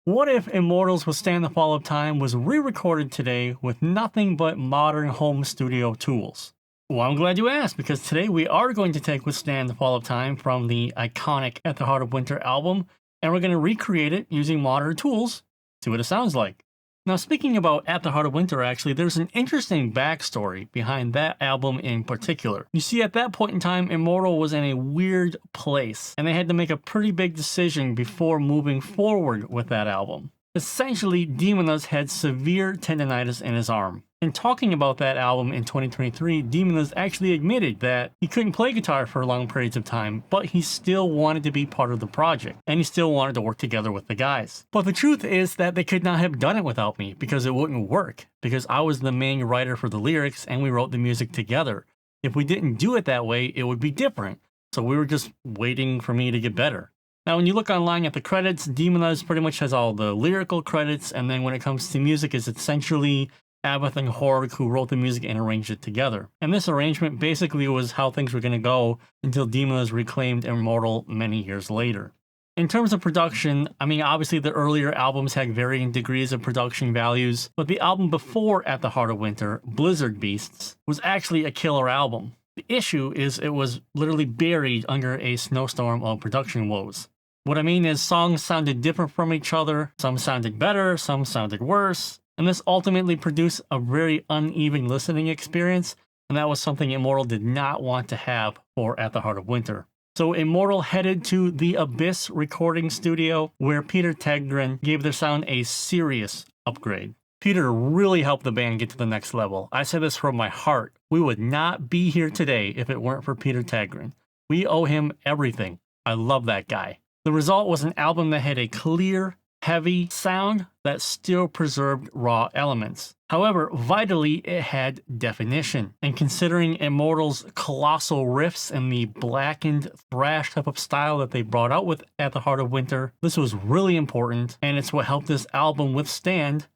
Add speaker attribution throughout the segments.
Speaker 1: What if Immortal's Withstand the Fall of Time was re-recorded today with nothing but modern home studio tools? Well, I'm glad you asked, because today we are going to take Withstand the Fall of Time from the iconic At the Heart of Winter album, and we're going to recreate it using modern tools, see what it sounds like. Now, speaking about At the Heart of Winter, actually, there's an interesting backstory behind that album in particular. You see, at that point in time, Immortal was in a weird place, and they had to make a pretty big decision before moving forward with that album. Essentially, Demonaz had severe tendonitis in his arm. In talking about that album in 2023, Demonaz actually admitted that he couldn't play guitar for long periods of time, but he still wanted to be part of the project, and he still wanted to work together with the guys. But the truth is that they could not have done it without me, because it wouldn't work, because I was the main writer for the lyrics and we wrote the music together. If we didn't do it that way, it would be different, so we were just waiting for me to get better. Now, when you look online at the credits, Demonaz pretty much has all the lyrical credits, and then when it comes to music, it's essentially Abbath and Horgh who wrote the music and arranged it together. And this arrangement basically was how things were going to go until Demonaz reclaimed Immortal many years later. In terms of production, I mean, obviously the earlier albums had varying degrees of production values, but the album before At the Heart of Winter, Blizzard Beasts, was actually a killer album. The issue is it was literally buried under a snowstorm of production woes. What I mean is songs sounded different from each other, some sounded better, some sounded worse, and this ultimately produced a very uneven listening experience, and that was something Immortal did not want to have for At the Heart of Winter. So Immortal headed to the Abyss recording studio, where Peter Tagtgren gave their sound a serious upgrade. Peter really helped the band get to the next level. I say this from my heart. We would not be here today if it weren't for Peter Tagtgren. We owe him everything. I love that guy. The result was an album that had a clear, heavy sound that still preserved raw elements. However, vitally, it had definition. And considering Immortal's colossal riffs and the blackened thrash type of style that they brought out with At the Heart of Winter, this was really important, and it's what helped this album withstand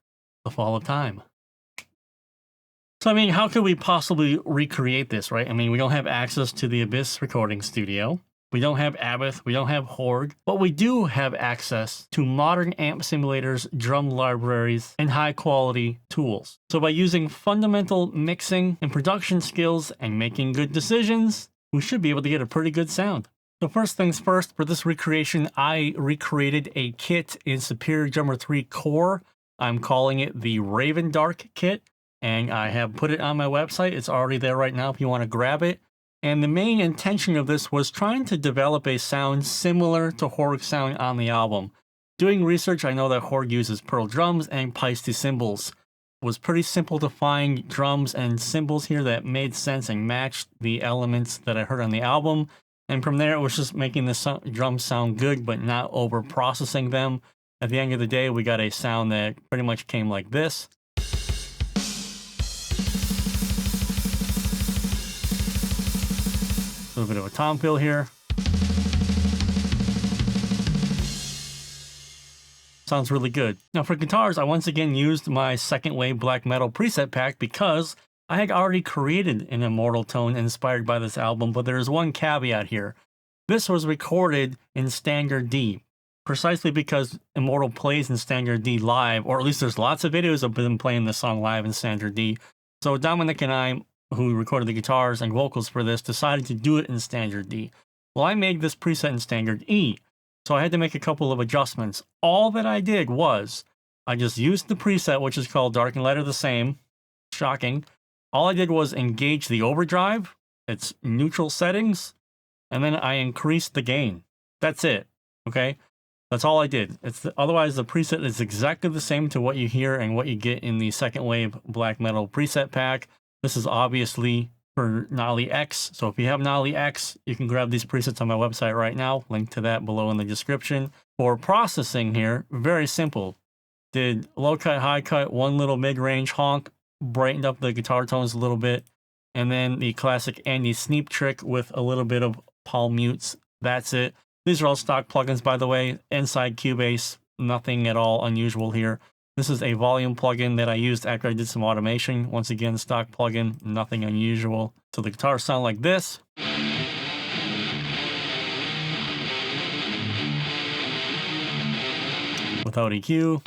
Speaker 1: the fall of time. So, I mean, how could we possibly recreate this, right? I mean, we don't have access to the Abyss recording studio. We don't have Abbath, we don't have Horgh, but we do have access to modern amp simulators, drum libraries, and high-quality tools. So by using fundamental mixing and production skills and making good decisions, we should be able to get a pretty good sound. So first things first, for this recreation, I recreated a kit in Superior Drummer 3 Core. I'm calling it the Raven Dark kit, and I have put it on my website. It's already there right now if you want to grab it. And the main intention of this was trying to develop a sound similar to Horgh's sound on the album. Doing research, I know that Horgh uses Pearl drums and Paiste cymbals. It was pretty simple to find drums and cymbals here that made sense and matched the elements that I heard on the album. And from there, it was just making the drums sound good, but not over-processing them. At the end of the day, we got a sound that pretty much came like this. A little bit of a tom fill here. Sounds really good. Now for guitars, I once again used my second wave black metal preset pack because I had already created an Immortal tone inspired by this album, but there is one caveat here. This was recorded in standard D, precisely because Immortal plays in standard D live, or at least there's lots of videos of them playing this song live in standard D. So Dominic and I, who recorded the guitars and vocals for this, decided to do it in standard D. Well, I made this preset in standard E, so I had to make a couple of adjustments. All that I did was, I just used the preset, which is called Dark and Light are the same. Shocking. All I did was engage the overdrive, its neutral settings, and then I increased the gain. That's it, okay? That's all I did. Otherwise, the preset is exactly the same to what you hear and what you get in the second wave black metal preset pack. This is obviously for Nolly X, so if you have Nolly X, you can grab these presets on my website right now. Link to that below in the description. For processing here, very simple. Did low cut, high cut, one little mid-range honk, brightened up the guitar tones a little bit, and then the classic Andy Sneap trick with a little bit of palm mutes. That's it. These are all stock plugins, by the way. Inside Cubase, nothing at all unusual here. This is a volume plugin that I used after I did some automation. Once again, stock plugin, nothing unusual. So the guitars sound like this. without EQ.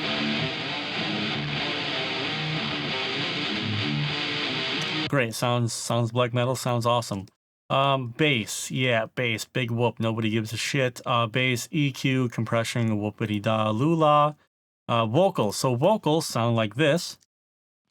Speaker 1: Great, sounds black metal, sounds awesome. Bass, yeah, bass, big whoop, nobody gives a shit. Bass, EQ, compression, whoopity da lula. Vocals, so vocals sound like this.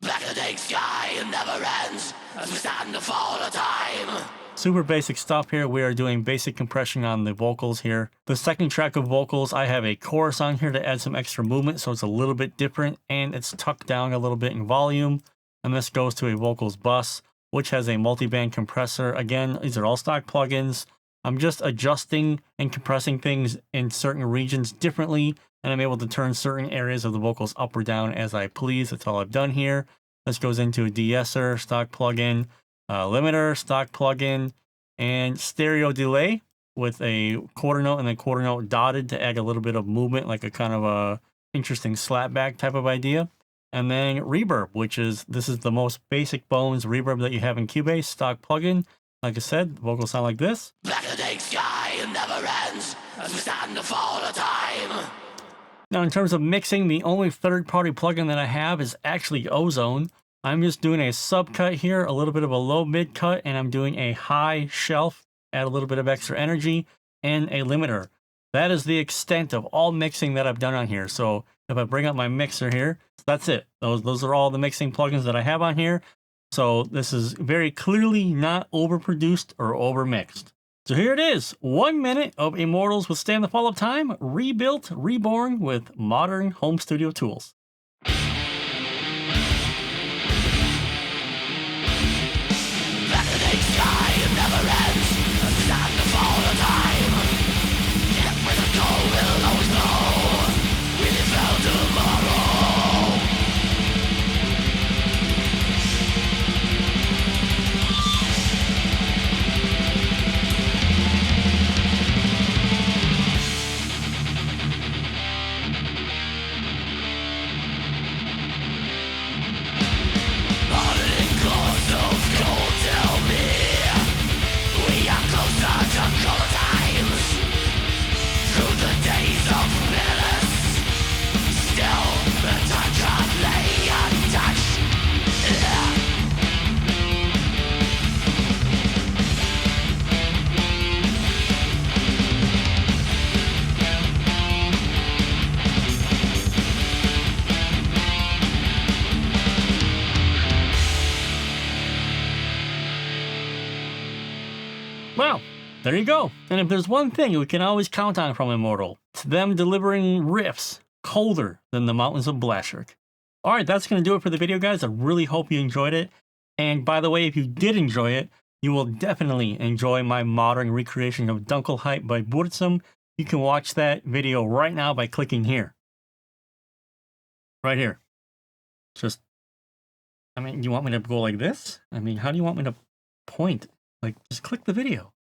Speaker 2: Blackening sky never ends as we stand the fall of time.
Speaker 1: Super basic stuff here. We are doing basic compression on the vocals here. The second track of vocals, I have a chorus on here to add some extra movement, so it's a little bit different, and it's tucked down a little bit in volume. And this goes to a vocals bus, which has a multi-band compressor. Again, these are all stock plugins. I'm just adjusting and compressing things in certain regions differently, and I'm able to turn certain areas of the vocals up or down as I please. That's all I've done here. This goes into a de-esser, stock plugin, limiter, stock plugin, and stereo delay with a quarter note and then quarter note dotted to add a little bit of movement, like a kind of a interesting slapback type of idea. And then reverb, which is, this is the most basic bones reverb that you have in Cubase, stock plugin. Like I said, vocals sound like this.
Speaker 2: Blackening sky never ends as we stand the fall of time.
Speaker 1: Now, in terms of mixing, the only third-party plugin that I have is actually Ozone. I'm just doing a subcut here, a little bit of a low mid cut, and I'm doing a high shelf, add a little bit of extra energy, and a limiter. That is the extent of all mixing that I've done on here. So if I bring up my mixer here, that's it. Those are all the mixing plugins that I have on here. So this is very clearly not overproduced or overmixed. So here it is, 1 minute of Immortals Withstand the Fall of Time, rebuilt, reborn with modern home studio tools.
Speaker 2: Blackening sky never ends as we stand the fall of time. Yet with a goal we'll always know we live out tomorrow.
Speaker 1: Well, there you go. And if there's one thing we can always count on from Immortal, it's them delivering riffs colder than the mountains of Blashirk. All right, that's going to do it for the video, guys. I really hope you enjoyed it. And by the way, if you did enjoy it, you will definitely enjoy my modern recreation of Dunkelheit by Burzum. You can watch that video right now by clicking here. Right here. Just, I mean, you want me to go like this? I mean, how do you want me to point? Like, just click the video.